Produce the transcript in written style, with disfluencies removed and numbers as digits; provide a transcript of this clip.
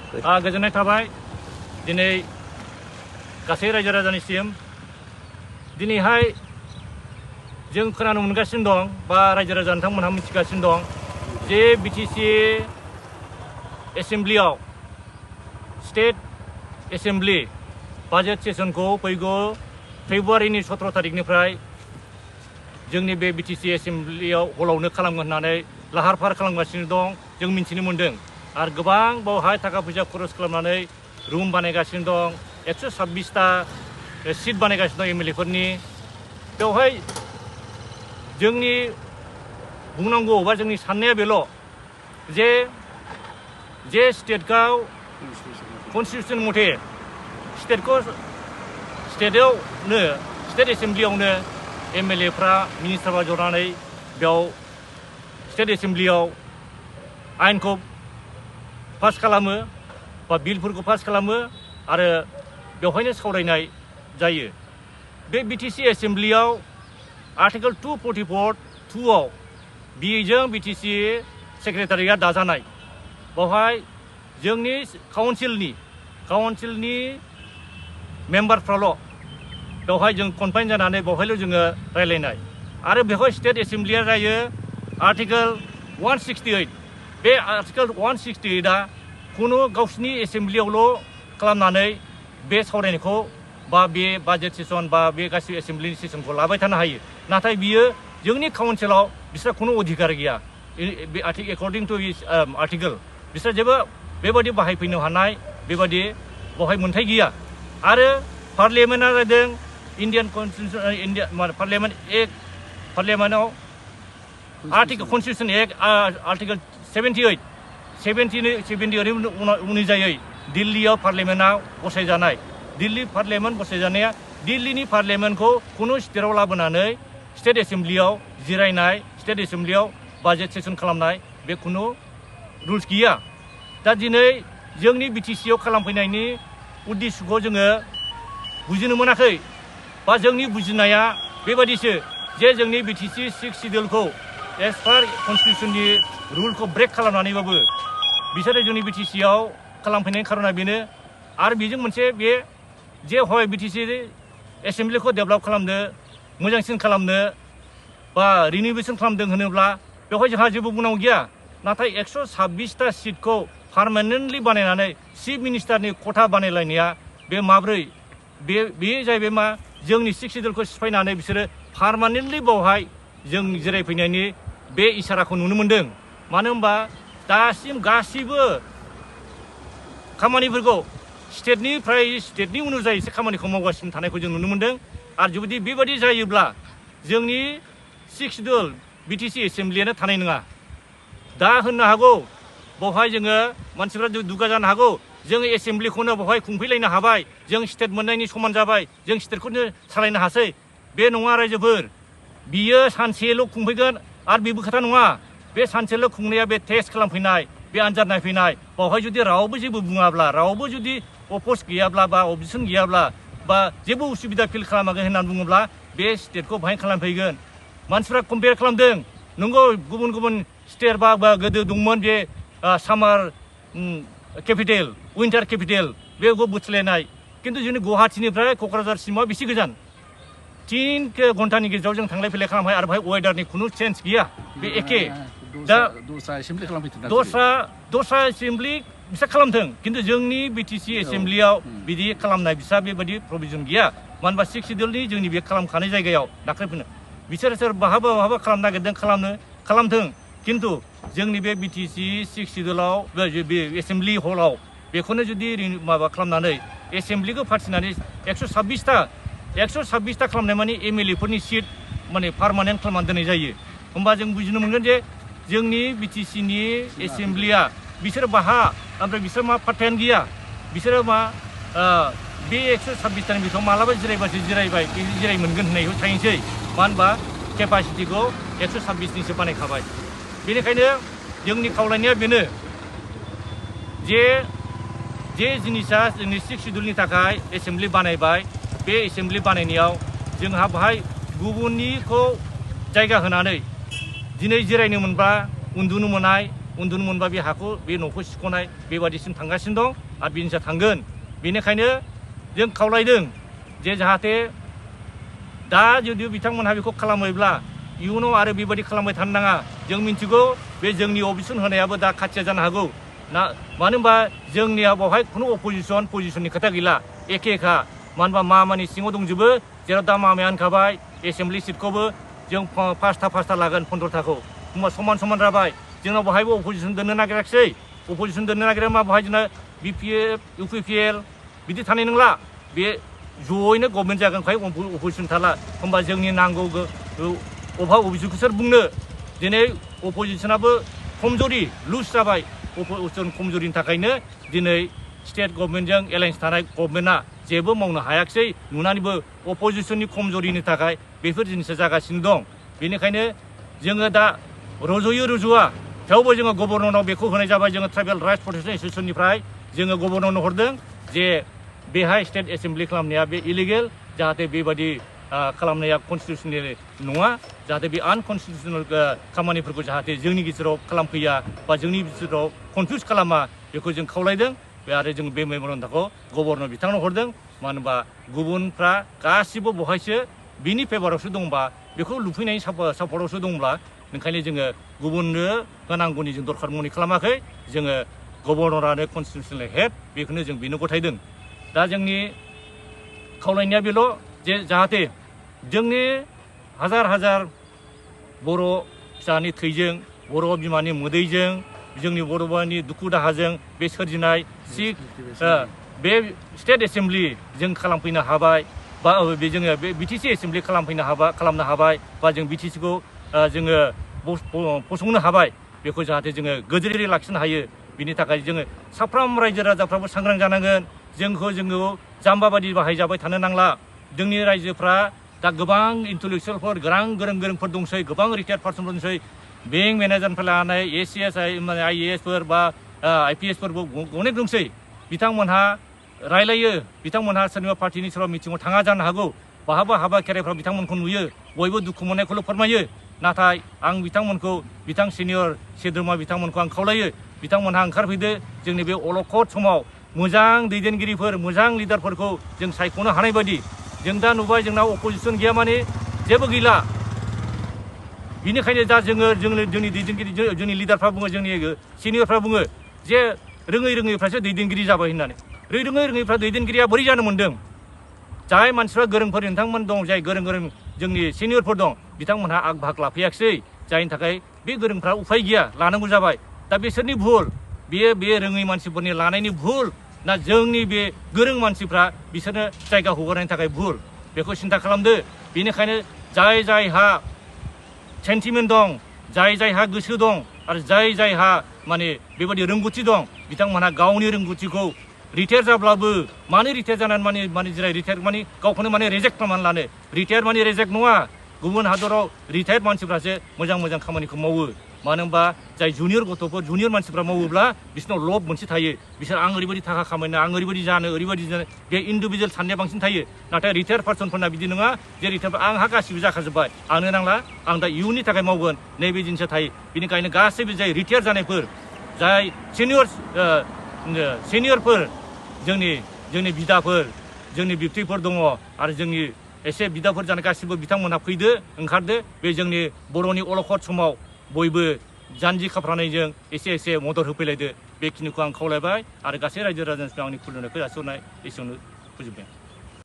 गोजोननाय थाबाय दिनै गासै रायजो राजानिसिम दिनैहाय जों खोनानो मोनगासिनो दं बा रायजो राजा नोंथांमोनहा मिथिगासिनो दं जे बिटिसि एसेम्ब्लियाव स्टेट एसेम्ब्लि बाजेट सेसनखौ फैगौ फेब्रुवारिनि 17 तारिखनिफ्राय जोंनि बे बिटिसि एसेम्ब्लियाव हलावनो खालामगोन होननानै लाहार फाहार खालामगासिनो दं जों मिथिनो मोन्दों आरो गोबां बावहाय थाखा फैसा खरस खालामनानै रुम बानायगासिनो दं 126टा सिट बानायगासिनो दं एमएलए फोरनि बेवहाय जोंनि बुंनांगौ बा जोंनि साननाया बेल' जे स्टेटखौ कन्स्टिटिउसन मथे स्टेटआवनो स्टेट एसेम्ब्लियावनो एमएलएफ्रा मिनिस्टारफ्रा जनानै बेयाव स्टेट एसेम्ब्लियाव आयेनखौ पास खालामो बा बिलफोरखौ पास खालामो आरो बेवहायनो सावरायनाय जायो बे बिटिसि एसेम्ब्लियाव आर्टिकल 244(2) बेजों बिटिसि सेक्रेटारिया दाजानाय बेवहाय जोंनि काउन्सिलनि मेम्बारफ्राल' बेवहाय जों कनफाइन जानानै बेवहायल' जोङो रायलायनाय आरो बेवहाय स्टेट एसेम्ब्लिया जायो आर्टिकल 168 बे आर्टिकल 168आ खुनु गावसिनि एसेम्ब्लियावल' खालामनानै बे सावरायनायखौ बा बे बाजेट सेसन बा बे गासिबो एसेम्ब्लिनि सेसनखौ लाबाय थानो हायो नाथाय बियो जोंनि काउन्सिलाव बिस्रा खुनु अधिकार गैया बे एकर्डिं टु आर्टिकल बिस्रा जेबो बेबायदि बाहायफैनो हानाय बेबायदि बेवहाय मोन्थाय गैया आरो पार्लियामेन्टआ जादों इन्डियान कन्स्टिटिउसन पार्लियामेन्टआव आर्टिकल कन्स्टिटिउसन एक्ट आर्टिकल 78 अनुजायै दिल्लीयाव पार्लियामेन्टआ बसायजानाय दिल्ली पार्लियामेन्ट बसायजानाया दिल्लीनि पार्लियामेन्टखौ खुनु स्टेटआव लाबोनानै स्टेट एसेम्ब्लियाव जिरायनाय स्टेट एसेम्ब्लियाव बाजेट सेसन खालामनाय बे खुनु रुल्स गैया दा दिनै जोंनि बिटिसिआव खालामफैनायनि उद्देश्यखौ जोङो बुजिनो मोनाखै बा जोंनि बुजिनाया बेबादिसो जे जोंनि बिटिसि 6 सिडिउलखौ एज पार कन्स्टिटिउसननि रुलखौ ब्रेक खालामनानैबाबो बिसोरो जोंनि बिटिसिआव खालामफैनायनि खारना बेनो आरो बेजों मोनसे बे जे हय बिटिसि एसेम्ब्लिखौ डेभेलप खालामनो मोजांसिन खालामनो बा रिनिउवेसन खालामदों होनोब्ला बेवहाय जोंहा जेबो बुंनांगौ गैया नाथाय 126टा सिटखौ पार्मानेन्टलि बानायनानै चिफ मिनिस्टारनि खथा बानायलायनाया बे माब्रै बे जाहैबाय मा जोंनि 6 सिडिउलखौ सिफायनानै बिसोरो पार्मानेन्टलि बावहाय जों जिरायफैनायनि बे इसाराखौ नुनो मोन्दों मानो होनबा दासिम गासिबो खामानिफोरखौ स्टेटनि अनुजायैसो खामानिखौ मावगासिनो थानायखौ जों नुनो मोन्दों आरो जुदि बेबायदि जायोब्ला जोंनि 6 सिडिउल बिटिसि एसेम्ब्लियानो थानाय नङा दा होननो हागौ बेवहाय जोङो मानसिफ्रा दुगा जानो हागौ जों एसेम्ब्लिखौनो बेवहाय खुंफैलायनो हाबाय जों स्टेट मोननायनि समान जाबाय जों स्टेटखौनो सालायनो हासै बे नङा रायजोफोर बियो सानसेल' खुंफैगोन आरो बेबो खोथा नङा बे सानसेल' खुंनाया बे टेस्ट खालामफैनाय बे आनजाद नायफैनाय बेवहाय जुदि रावबो जेबो बुङाब्ला रावबो जुदि अपोज गैयाब्ला बा अबजेक्सन गैयाब्ला बा जेबो उसुबिदा फिल खालामाखै होननानै बुङोब्ला बे स्टेटखौ बाहाय खालामफैगोन मानसिफ्रा कम्पेयार खालामदों नंगौ गुबुन गुबुन स्टेट बा गोदो दंमोन बे सामार केपिटेल उइन्टार केपिटेल बेखौ बुथलायनाय किन्तु जोंनि गुवाहाटीनिफ्राय क'क्राझारसिमाव बेसे गोजान 3 घन्टानि गेजेराव जों थांलाय फैलाय खालामबाय आरो बेहाय वेदारनि खुनु चेन्ज गैया बे एखे दा दस्रा एसेम्ब्लि बिसा खालामथों किन्तु जोंनि बिटिसि एसेम्ब्लियाव बिदि खालामनाय बिसा बेबायदि प्रभिजन गैया मानो होनबा 6 सिडिउलनि जोंनि बे खालामखानाय जायगायाव दाख्लैफोरनो बिसोर बहाबा खालामनो नागिरदों खालामथों किन्तु जोंनि बे बिटिसि 6 सिडिउलाव बे एसेम्ब्लि हलाव बेखौनो जुदि माबा खालामनानै एसेम्ब्लिखौ फाथिनानै 126टा खालामनाय माने एमएलए फोरनि सिट माने पार्मानेन्ट खालामनानै दोननाय जायो होमबा जों बुजिनो मोनगोन जे जोंनि बिटिसिनि एसेम्ब्लिया बिसोर बाहा ओमफ्राय बिसोर मा पार्टायानो गैया बिसोरो मा बे 126टानि बिथाङाव मालाबा जिरायबासो जिरायबाय जिराय मोनगोन होननायखौ थाहैनोसै मानो होनबा केपासिटिखौ 126निसो बानायखाबाय बेनिखायनो जोंनि खावलायनाया बेनो जे जिनिसा जोंनि 6 सिडिउलनि थाखाय एसेम्ब्लि बानायबाय बे एसेम्ब्लि बानायनायाव जोंहा बाहाय गुबुननिखौ जायगा होनानै दिनै जिरायनो मोनबा उन्दुनो मोननाय उन्दुनो मोनबा बे हाखौ बे न'खौ सिख'नाय बेबादिसिम थांगासिनो दं आरो बिनि सायाव थांगोन बेनिखायनो जों खावलायदों जे जाहाथे दा जुदि बिथांमोनहा बेखौ खालामोब्ला इयुनाव आरो बेबायदि खालामबाय थानो नाङा जों मिन्थिगौ बे जोंनि अबजेक्सन होनायाबो दा खाथिया जानो हागौ ना मानो होनबा जोंनिया बेवहाय खुनु पजिसननि खोथा गैला एखेखा मानो होनबा मामानि सिङाव दंजोबो जेराव दा मामाया होनखाबाय एसेम्बलि सिटखौबो जों पासथा लागोन 15थाखौ होमबा समान जाबाय जोंनाव बेवहायबो अपोजिसन दोननो नागिराखिसै अपोजिसन दोननो नागिरा मा बेवहाय जोंना BPF UPPL बिदि थानाय नंला बे जयैनो गभर्नमेन्ट जागोनखाय अपोजिसन थाला होमबा जोंनि नांगौ अबजेक्टखौ सोर बुंनो दिनै अपोजिसनाबो खमजरि लुज जाबाय अपोजिसन खमजरिनि थाखायनो दिनै स्टेट गभर्नमेन्टजों एलायन्स थानाय गभर्नमेन्टआ जेबो मावनो हायाखिसै नुनानैबो अपोजिसननि खमजरिनि थाखाय बेफोर जिनिसा जागासिनो दं बेनिखायनो जोङो दा रुजुआ थेवबो जोङो गभर्नरनाव बेखौ होनाय जाबाय जोङो ट्राइबेल राइट्स प्रटेक्शन एसोसिएसननिफ्राय जोङो गभर्नरनो हरदों जे बेहाय स्टेट एसेम्बलि खालामनाया बे इलिगेल जाहाथे बेबायदि खालामनाया कनस्टिटिउसनेल नङा जाहाथे बे आनकनस्टिटिउसनेल खामानिफोरखौ जाहाथे जोंनि गेजेराव खालामफैया बा जोंनि गेजेराव कनफ्युज खालामा बेखौ जों खावलायदों बे आरो जों बे मेम'रेन्डामखौ गभर्नर बिथांनो हरदों मानो होनबा गुबुनफ्रा गासिबो बहायसो बिनि फेभारावसो दंबा बेखौ लुफैनायनि सापर्टआवसो दंब्ला ओंखायनो जोङो गुबुननो होनांगौनि जों दरखार मनि खालामाखै जोङो गभर्नरानो कनस्टिटिउसनेल हेड बेखौनो जों बेनो गथायदों दा जोंनि खावलायनाया बेल' जे जाहाथे जोंनि हाजार बर' फिसानि थैजों बर' बिमानि मोदैजों जोंनि बर' बिमानि दुखु दाहाजों बे सोरजिनाय बे स्टेट एसेम्बलि जों खालामफैनो हाबाय बा जोङो बे BTC एसेम्बलि खालामनो हाबाय बा जों BTCखौ जोङो फसंनो हाबाय बेखौ जाहाथे जोङो गोजोरै लाखिनो हायो बिनि थाखाय जोङो साफ्रोम रायजो राजाफ्राबो सांग्रां जानांगोन जोङो जाम्बा बादि बाहायजाबाय थानो नांला जोंनि रायजोफ्रा दा गोबां इन्टेलेक्सुवेलफोर गोरोंफोर दंसै गोबां रिटायार्ड पार्सनफोर दंसै बेंक मेनेजारनिफ्राय लानानै ACS IAS फोर बा IPS फोरबो अनेक दंसै बिथांमोनहा रायलायो बिथांमोनहा सोरनिबा पार्टिनि सोरबा मिटिङाव थाङा जानो हागौ बहाबा हाबा खेराइफ्राव बिथांमोनखौ नुयो बयबो दुखु मोननायखौल' फोरमायो नाथाय आं बिथांमोनखौ सिनियर सोद्रोमा बिथांमोनखौ आं खावलायो बिथांमोनहा ओंखारफैदो जोंनि बे अलखद समाव मोजां दैदेनगिरिफोर मोजां लिडारफोरखौ जों सायख'नो हानाय बायदि जों दा नुबाय जोंनाव अपोजिसन गैया माने जेबो गैला बिनिखायनो दा जोंनि दैदेनगिरि जोंनि लिडारफ्रा बुङो जोंनि सिनियरफ्रा बुङो जे रोङैफ्रासो दैदेनगिरि जाबाय होननानै रोङैफ्रा दैदेनगिरिया बोरै जानो मोन्दों जाय मानसिफ्रा गोरोंफोर नोंथांमोन दं जाय गोरों जोंनि सिनियरफोर दं बिथांमोनहा आग भाग लाफैयाखिसै जायनि थाखाय बे गोरोंफ्रा उफाय गैया लानांगौ जाबाय दा बिसोरनि भुल बे रोङै मानसिफोरनि लानायनि भुल ना जोंनि बे गोरों मानसिफ्रा बिसोरनो जायगा हगारनायनि थाखाय भुल बेखौ सिन्था खालामदो बेनिखायनो जायहा सेन्टिमेन्ट दं जायहा गोसो दं आरो जायहा माने बेबायदि रोंगौथि दं बिथांमोनहा गावनि रोंगौथिखौ रिटायार जाब्लाबो मानो रिटायार जानानै माने रिटायार माने गावखौनो माने रेजेक्ट खालामनानै लानो रिटायार माने रेजेक्ट नङा गुबुन हादराव रिटायार्ड मानसिफ्रासो मोजां खामानिखौ मावो मानो होनबा जाय जुनियर मानसिफ्रा मावोब्ला बिसोरनाव लब मोनसे थायो बिसोर आं ओरैबायदि थाखा खामायनो आं ओरैबायदि जानो बे इन्डिभिजुवेल साननाया बांसिन थायो नाथाय रिटायार्ड पार्सनफोरना बिदि नङा जे रिटायार आंहा गासिबो जाखाजोब्बाय आंनो नांला आं दा इयुननि थाखाय मावगोन नैबे जिनिसा थायो बेनिखायनो गासैबो जाय रिटायार जानायफोर जाय सिनियरफोर जोंनि बिदाफोर जोंनि बिबथैफोर दङ आरो जोंनि एसे बिदाफोर जानाय गासिबो बिथांमोनहा फैदो ओंखारदो बे जोंनि बर'नि अलखद समाव बयबो जानजि खाफ्रानायजों एसे मदद होफैलायदो बेखिनिखौ आं खावलायबाय आरो गासै रायजो राजानिफ्राय आंनि खुलुमनायखौ जासिहरनाय एसेयावनो फोजोबबाय।